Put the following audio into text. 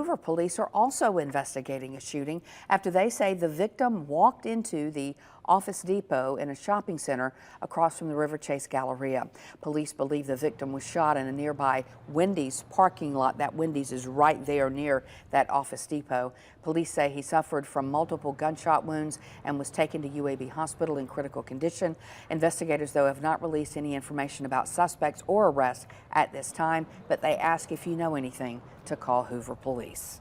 Hoover police are also investigating a shooting after they say the victim walked into the Office Depot in a shopping center across from the River Chase Galleria. Police believe the victim was shot in a nearby Wendy's parking lot. That Wendy's is right there near that Office Depot. Police say he suffered from multiple gunshot wounds and was taken to UAB Hospital in critical condition. Investigators, though, have not released any information about suspects or arrests at this time, but they ask if you know anything to call Hoover Police.